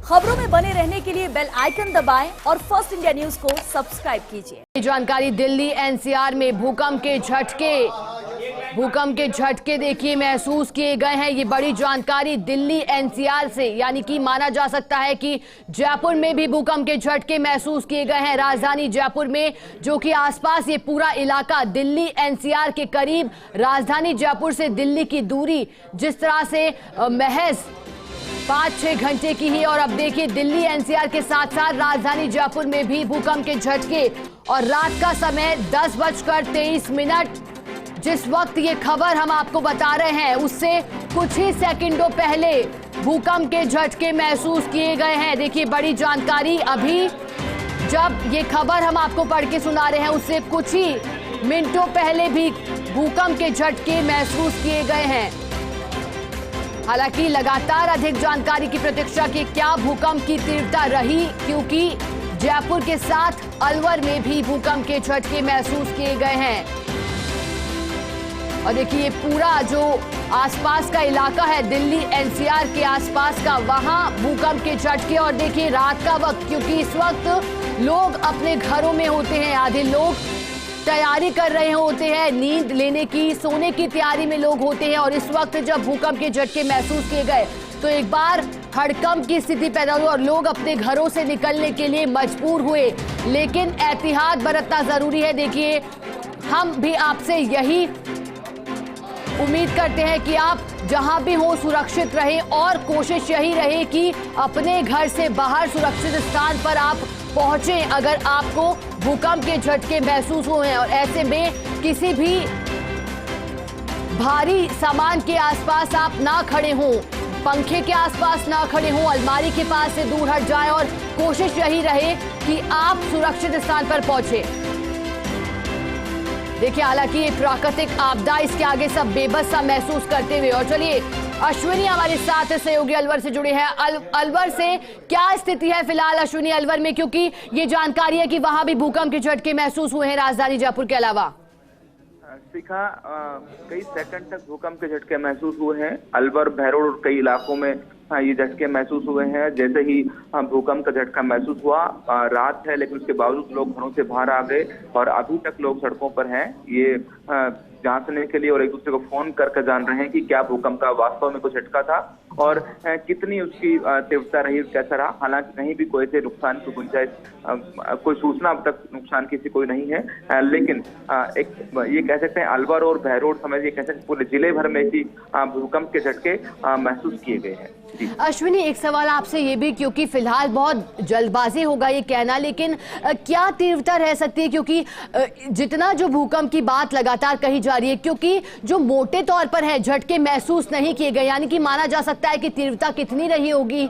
खबरों में बने रहने के लिए बेल आइकन दबाएं और फर्स्ट इंडिया न्यूज को सब्सक्राइब कीजिए। जानकारी दिल्ली एनसीआर में भूकंप के झटके देखिए महसूस किए गए हैं। ये बड़ी जानकारी दिल्ली एनसीआर से, यानी कि माना जा सकता है कि जयपुर में भी भूकंप के झटके महसूस किए गए हैं। राजधानी जयपुर में, जो कि आसपास ये पूरा इलाका दिल्ली एनसीआर के करीब, राजधानी जयपुर से दिल्ली की दूरी जिस तरह से महज 5-6 घंटे की ही। और अब देखिए दिल्ली एनसीआर के साथ साथ राजधानी जयपुर में भी भूकंप के झटके। और रात का समय 10:23। जिस वक्त ये खबर हम आपको बता रहे हैं उससे कुछ ही सेकंडों पहले भूकंप के झटके महसूस किए गए हैं। देखिए बड़ी जानकारी, अभी जब ये खबर हम आपको पढ़ के सुना रहे हैं उससे कुछ ही मिनटों पहले भी भूकंप के झटके महसूस किए गए हैं। हालांकि लगातार अधिक जानकारी की प्रतीक्षा की क्या भूकंप की तीव्रता रही, क्योंकि जयपुर के साथ अलवर में भी भूकंप के झटके महसूस किए गए हैं। और देखिए पूरा जो आसपास का इलाका है दिल्ली एनसीआर के आसपास का, वहां भूकंप के झटके। और देखिए रात का वक्त, क्योंकि इस वक्त लोग अपने घरों में होते हैं, आधे लोग तैयारी कर रहे होते हैं, नींद लेने की, सोने की तैयारी में लोग होते हैं। और इस वक्त जब भूकंप के झटके महसूस किए गए तो एक बार हड़कंप की स्थिति पैदा हुई और लोग अपने घरों से निकलने के लिए मजबूर हुए। लेकिन एहतियात बरतना जरूरी है। देखिए हम भी आपसे यही उम्मीद करते हैं कि आप जहां भी हो सुरक्षित रहें, और कोशिश यही रहे कि अपने घर से बाहर सुरक्षित स्थान पर आप पहुंचें अगर आपको भूकंप के झटके महसूस हुए हैं। और ऐसे में किसी भी भारी सामान के आसपास आप ना खड़े हों, पंखे के आसपास ना खड़े हों, अलमारी के पास से दूर हट जाएं और कोशिश यही रहे कि आप सुरक्षित स्थान पर पहुंचे। देखिए हालांकि ये प्राकृतिक आपदा, इसके आगे सब बेबस सा महसूस करते हुए। और चलिए अश्विनी हमारे साथ सहयोगी अलवर से जुड़े हैं। अलवर से क्या स्थिति है फिलहाल अश्विनी अलवर में, क्योंकि ये जानकारी है कि वहां भी भूकंप के झटके महसूस हुए हैं राजधानी जयपुर के अलावा। शिखा, कई सेकंड तक भूकंप के झटके महसूस हुए हैं। अलवर, भैरोड़ और कई इलाकों में ये झटके महसूस हुए हैं। जैसे ही भूकंप का झटका महसूस हुआ, रात है लेकिन उसके बावजूद लोग घरों से बाहर आ गए और अभी तक लोग सड़कों पर हैं, ये जांचने के लिए और एक दूसरे को फोन करके जान रहे हैं कि क्या भूकंप का वास्तव में कुछ झटका था और कितनी उसकी तीव्रता रही, कैसा रहा। हालांकि कहीं भी कोई से नुकसान की गुंजाइश, कोई सूचना अब तक नुकसान की कोई नहीं है। लेकिन एक ये कह सकते हैं अलवर और भैरोड़ समेत ये कह सकते हैं पूरे जिले भर में ही भूकंप के झटके महसूस किए गए हैं। अश्विनी एक सवाल आपसे ये भी, क्योंकि फिलहाल बहुत जल्दबाजी होगा ये कहना, लेकिन क्या तीव्रता रह सकती है, क्योंकि जितना जो भूकंप की बात लगातार कही जा रही है, क्योंकि जो मोटे तौर पर है झटके महसूस नहीं किए गए, यानी कि माना जा सकता है कि तीव्रता कितनी रही होगी?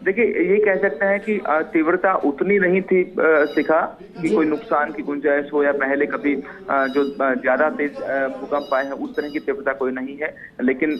देखिए ये कह सकते हैं कि तीव्रता उतनी नहीं थी शिखा कि कोई नुकसान की गुंजाइश हो या पहले कभी जो ज्यादा तेज भूकंप आए हैं उस तरह की तीव्रता कोई नहीं है। लेकिन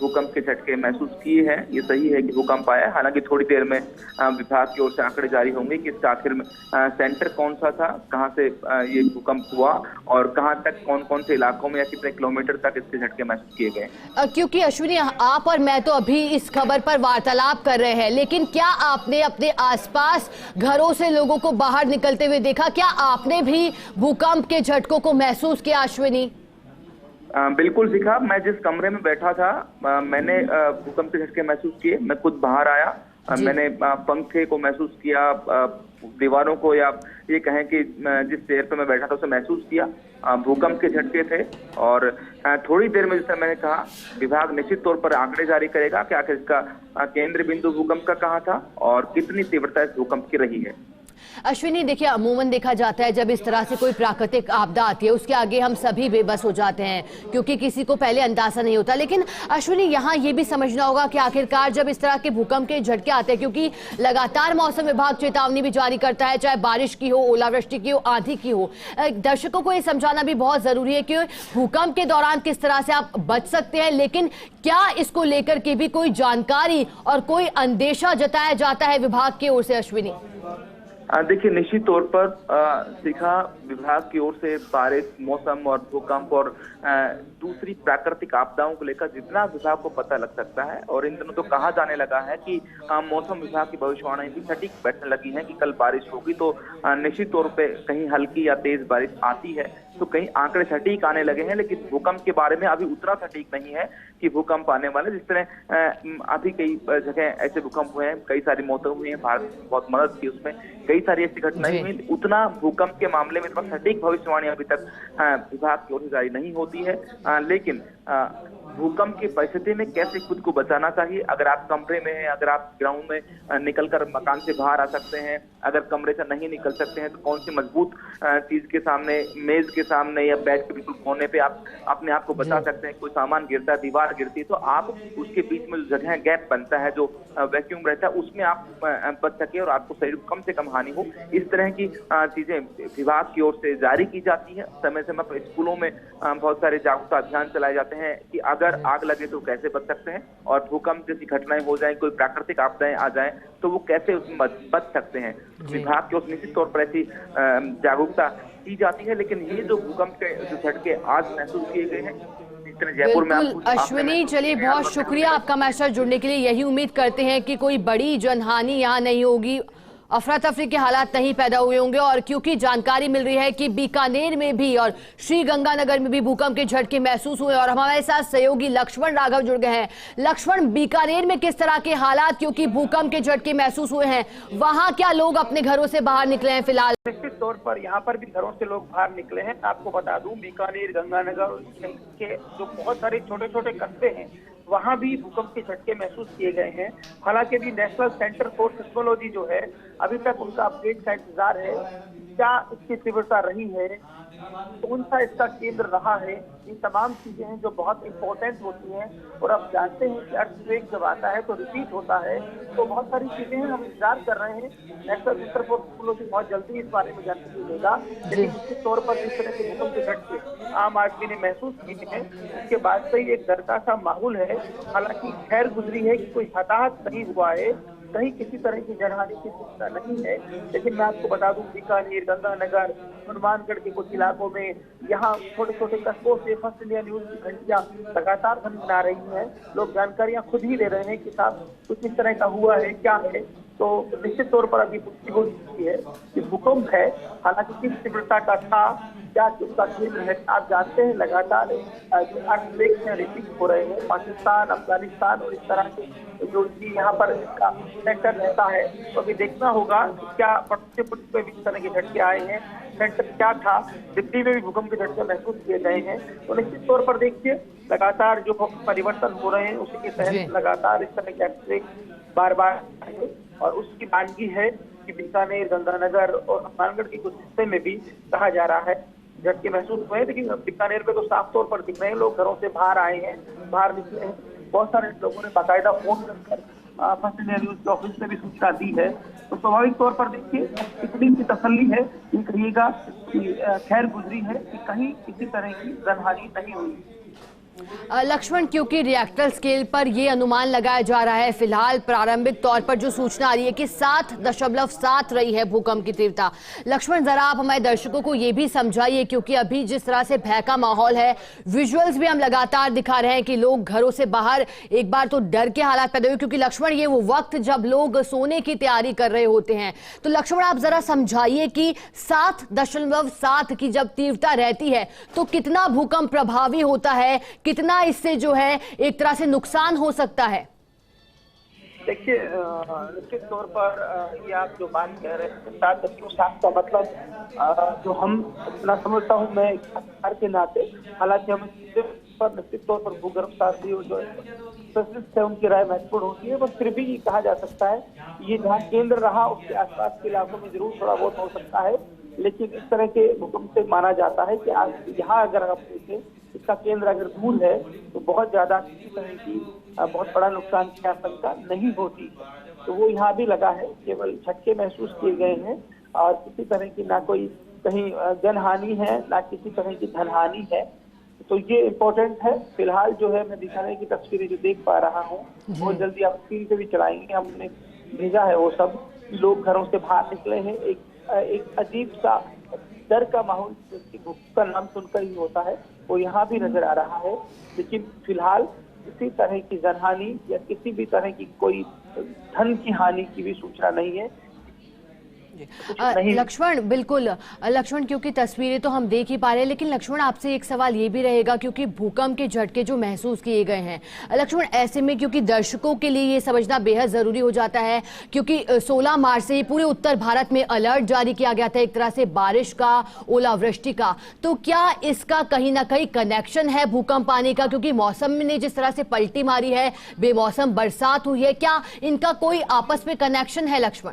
भूकंप के झटके महसूस किए हैं, ये सही है कि भूकंप आया। हालांकि थोड़ी देर में विभाग की ओर से आंकड़े जारी होंगे कि इसका आखिर में सेंटर कौन सा था, कहाँ से ये भूकंप हुआ और कहाँ तक, कौन कौन से इलाकों में या कितने किलोमीटर तक इसके झटके महसूस किए गए। क्योंकि अश्विनी आप और मैं तो अभी इस खबर पर वार्तालाप कर रहे हैं, लेकिन क्या आपने अपने आसपास घरों से लोगों को बाहर निकलते हुए देखा? क्या आपने भी भूकंप के झटकों को महसूस किया अश्विनी? बिल्कुल शिखा, मैं जिस कमरे में बैठा था मैंने भूकंप के झटके महसूस किए। मैं खुद बाहर आया, मैंने पंखे को महसूस किया, दीवारों को, या ये कहें कि जिस चेयर पर मैं बैठा था उसे महसूस किया। भूकंप के झटके थे और थोड़ी देर में, जैसे मैंने कहा, विभाग निश्चित तौर पर आंकड़े जारी करेगा कि आखिर इसका केंद्र बिंदु भूकंप का कहाँ था और कितनी तीव्रता इस भूकंप की रही है। अश्विनी देखिए अमूमन देखा जाता है जब इस तरह से कोई प्राकृतिक आपदा आती है उसके आगे हम सभी बेबस हो जाते हैं, क्योंकि किसी को पहले अंदाजा नहीं होता। लेकिन अश्विनी यहाँ ये भी समझना होगा कि आखिरकार जब इस तरह के भूकंप के झटके आते हैं, क्योंकि लगातार मौसम विभाग चेतावनी भी जारी करता है, चाहे बारिश की हो, ओलावृष्टि की हो, आंधी की हो, दर्शकों को ये समझाना भी बहुत जरूरी है कि भूकंप के दौरान किस तरह से आप बच सकते हैं। लेकिन क्या इसको लेकर के भी कोई जानकारी और कोई अंदेशा जताया जाता है विभाग की ओर से अश्विनी? देखिए, निश्चित तौर पर शिखा, विभाग की ओर से बारिश, मौसम और भूकंप और दूसरी प्राकृतिक आपदाओं को लेकर जितना विभाग को पता लग सकता है, और इन दिनों तो कहा जाने लगा है कि मौसम विभाग की भविष्यवाणी भी सटीक बैठने लगी है कि कल बारिश होगी, तो निश्चित तौर पे कहीं हल्की या तेज बारिश आती है तो कहीं आंकड़े सटीक आने लगे हैं, लेकिन भूकंप के बारे में अभी उतना सटीक नहीं है कि भूकंप आने वाले। जिस तरह अभी कई जगह ऐसे भूकंप हुए हैं, कई सारी मौतें हुई हैं, भारत ने बहुत मदद की उसमें, कई सारी ऐसी घटनाएं हुई, उतना भूकंप के मामले में इतना सटीक भविष्यवाणी अभी तक विभाग की ओर से जारी नहीं होती है। लेकिन भूकंप की परिस्थिति में कैसे खुद को बचाना चाहिए, अगर आप कमरे में हैं, अगर आप ग्राउंड में निकलकर मकान से बाहर आ सकते हैं, अगर कमरे से नहीं निकल सकते हैं तो कौन सी मजबूत चीज के सामने, मेज के सामने या बेड के बिल्कुल कोने पे आप अपने आप को बचा सकते हैं। कोई सामान गिरता है, दीवार गिरती है, तो आप उसके बीच में जो जगह गैप बनता है, जो वैक्यूम रहता है, उसमें आप बच सके और आपको शरीर को कम से कम हानि हो। इस तरह की चीजें विभाग की ओर से जारी की जाती है। समय समय पर स्कूलों में बहुत सारे जागरूकता अभियान चलाए जाते हैं कि अगर आग लगे तो कैसे बच सकते हैं, और भूकंप जैसी घटनाएं हो जाए, कोई प्राकृतिक आपदाएं आ जाएं तो वो कैसे उसमें बच सकते हैं। विभाग की ओर से निश्चित तौर पर ऐसी जागरूकता की जाती है। लेकिन ये जो भूकंप के जो झटके आज महसूस किए गए हैं जयपुर में, बिल्कुल अश्विनी, चलिए बहुत शुक्रिया आपका मैसेज जुड़ने के लिए। यही उम्मीद करते हैं कि कोई बड़ी जनहानि यहाँ नहीं होगी, अफरा तफरी के हालात नहीं पैदा हुए होंगे। और क्योंकि जानकारी मिल रही है कि बीकानेर में भी और श्रीगंगानगर में भी भूकंप के झटके महसूस हुए, और हमारे साथ सहयोगी लक्ष्मण राघव जुड़ गए हैं। लक्ष्मण, बीकानेर में किस तरह के हालात, क्योंकि भूकंप के झटके महसूस हुए हैं, वहां क्या लोग अपने घरों से बाहर निकले हैं फिलहाल? निश्चित तौर पर यहाँ पर भी घरों से लोग बाहर निकले हैं। आपको बता दूं, बीकानेर, गंगानगर के जो बहुत सारे छोटे छोटे कस्बे हैं वहां भी भूकंप के झटके महसूस किए गए हैं। हालांकि अभी नेशनल सेंटर फॉर सिस्मोलॉजी जो है, अभी तक उनका अपडेट का इंतजार है, क्या इसकी तीव्रता रही है, कौन सा इसका केंद्र रहा है, ये तमाम चीजें हैं जो बहुत इंपॉर्टेंट होती हैं। और आप जानते हैं कि अर्थक्वेक जब आता है तो रिपीट होता है, तो बहुत सारी चीजें हैं, हम इंतजार कर रहे हैं। नेशनल सेंटर फॉर सिस्मोलॉजी बहुत जल्दी इस बारे में जानकारी देगा। लेकिन निश्चित तौर पर जिस तरह के भूकंप के झटके आम आदमी ने महसूस किए हैं, उसके बाद से ही एक डरता सा माहौल है। हालांकि खैर गुजरी है कि कोई हताहत नहीं हुआ है, कहीं किसी तरह की जनहानि की सूचना नहीं है। लेकिन मैं आपको बता दूं, बीकानेर, गंगानगर, हनुमानगढ़ के कुछ इलाकों में, यहाँ छोटे छोटे कस्बों से फर्स्ट इंडिया न्यूज की घंटियां लगातार बना रही हैं। लोग जानकारियां खुद ही दे रहे हैं कि साहब कुछ इस तरह का हुआ है, क्या है। तो निश्चित तौर पर अभी पुष्टि हो चुकी है कि भूकंप है। हालांकि किस तीव्रता का था, क्या उसका केंद्र है, आप जानते हैं लगातार जो अर्थक्वेक हैं रिपीट हो रहे हैं। पाकिस्तान, अफगानिस्तान और इस तरह के जो यहाँ पर सेंटर रहता है, तो अभी देखना होगा क्या पड़ोसी मुल्क में भी इस तरह के झटके आए हैं, सेंटर क्या था। दिल्ली में भी भूकंप के झटके महसूस किए गए हैं। तो निश्चित तौर पर देखिए, लगातार जो परिवर्तन हो रहे हैं उसी के तहत लगातार इस तरह के अर्थक्वेक बार बार, और उसकी मानगी है कि बीकानेर, गंगानगर और हनुमानगढ़ के कुछ हिस्से में भी कहा जा रहा है झटके महसूस हुए हैं। लेकिन बीकानेर में तो साफ तौर पर दिख रहे हैं, लोग घरों से बाहर आए हैं, बाहर निकले हैं। बहुत सारे लोगों ने बाकायदा फोन कर फर्स्ट इंडिया न्यूज के ऑफिस में भी सूचना दी है। तो स्वाभाविक तौर पर देखिए, इतनी की तसल्ली है, ये कहिएगा कि खैर गुजरी है, कि कहीं किसी तरह की जनहानि नहीं हुई। लक्ष्मण, क्योंकि रिएक्टर स्केल पर यह अनुमान लगाया जा रहा है, फिलहाल प्रारंभिक तौर पर जो सूचना आ रही है कि 7.7 रही है भूकंप की तीव्रता। लक्ष्मण, जरा आप हमारे दर्शकों को यह भी समझाइए, क्योंकि अभी जिस तरह से भय का माहौल है, विजुअल्स भी हम लगातार दिखा रहे हैं कि लोग घरों से बाहर, एक बार तो डर के हालात पैदा हुए, क्योंकि लक्ष्मण ये वो वक्त जब लोग सोने की तैयारी कर रहे होते हैं। तो लक्ष्मण, आप जरा समझाइए कि 7.7 की जब तीव्रता रहती है तो कितना भूकंप प्रभावी होता है, कितना इससे जो है एक तरह से नुकसान हो सकता है? देखिए, निश्चित तौर पर ये आप जो बात कह रहे हैं 7.7 का मतलब जो हम इतना समझता हूँ मैं सरकार के नाते, हालांकि हम पर निश्चित तौर पर भूगर्भ शास्त्री जो स्पेशलिस्ट है उनकी राय महत्वपूर्ण होती है, बस फिर भी ये कहा जा सकता है ये जहाँ केंद्र रहा उसके आसपास के इलाकों में जरूर थोड़ा बहुत हो सकता है। लेकिन इस तरह के भूकंप से माना जाता है कि आज यहाँ अगर आप देखें, इसका केंद्र अगर दूर है तो बहुत ज्यादा किसी तरह की बहुत बड़ा नुकसान की आशंका नहीं होती। तो वो यहाँ भी लगा है, केवल झटके महसूस किए गए हैं और किसी तरह की ना कोई कहीं जनहानि है ना किसी तरह की धनहानि है। तो ये इम्पोर्टेंट है। फिलहाल जो है मैं दिखाने की तस्वीरें जो देख पा रहा हूँ वो जल्दी आप स्क्रीन पे भी चलाएंगे, हमने भेजा है वो सब। लोग घरों से बाहर निकले हैं। एक अजीब सा डर का माहौल भूकंप का नाम सुनकर ही होता है, वो यहाँ भी नजर आ रहा है। लेकिन फिलहाल किसी तरह की जनहानि या किसी भी तरह की कोई धन की हानि की भी सूचना नहीं है। लक्ष्मण, बिल्कुल लक्ष्मण, क्योंकि तस्वीरें तो हम देख ही पा रहे हैं, लेकिन लक्ष्मण आपसे एक सवाल ये भी रहेगा, क्योंकि भूकंप के झटके जो महसूस किए गए हैं लक्ष्मण, ऐसे में क्योंकि दर्शकों के लिए ये समझना बेहद जरूरी हो जाता है, क्योंकि 16 मार्च से पूरे उत्तर भारत में अलर्ट जारी किया गया था, एक तरह से बारिश का, ओलावृष्टि का। तो क्या इसका कहीं ना कहीं कनेक्शन है भूकंप आने का, क्योंकि मौसम ने जिस तरह से पलटी मारी है, बेमौसम बरसात हुई है, क्या इनका कोई आपस में कनेक्शन है लक्ष्मण?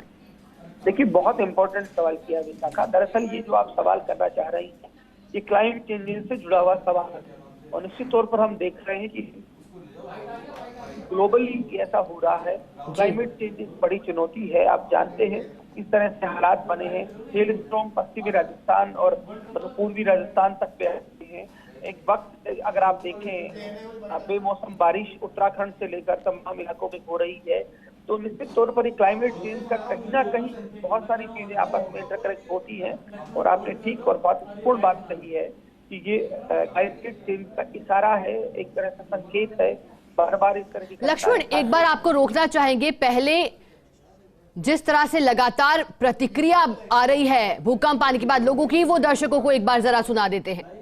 देखिए, बहुत इंपॉर्टेंट सवाल किया विशाखा। दरअसल ये जो आप सवाल करना चाह रही हैं, ये क्लाइमेट चेंज से जुड़ा हुआ सवाल है, और निश्चित तौर पर हम देख रहे हैं कि ग्लोबली ऐसा हो रहा है। क्लाइमेट चेंज बड़ी चुनौती है। आप जानते हैं इस तरह से हालात बने हैं। हेल स्टॉर्म पश्चिमी राजस्थान और पूर्वी राजस्थान तक पे हैं। एक वक्त अगर आप देखें, बेमौसम बारिश उत्तराखंड से लेकर तमाम इलाकों में हो रही है। तो निश्चित तौर पर क्लाइमेट चेंज का कहीं ना कहीं बहुत सारी चीजें आपस में इंटरकनेक्ट होती हैं, और आपने ठीक और महत्वपूर्ण बात कही है कि ये क्लाइमेट चेंज का इशारा है, एक तरह से संकेत है। बार बार इस तरह की लक्ष्मण, एक बार आपको रोकना चाहेंगे। पहले जिस तरह से लगातार प्रतिक्रिया आ रही है भूकंप आने के बाद लोगों की, वो दर्शकों को एक बार जरा सुना देते हैं।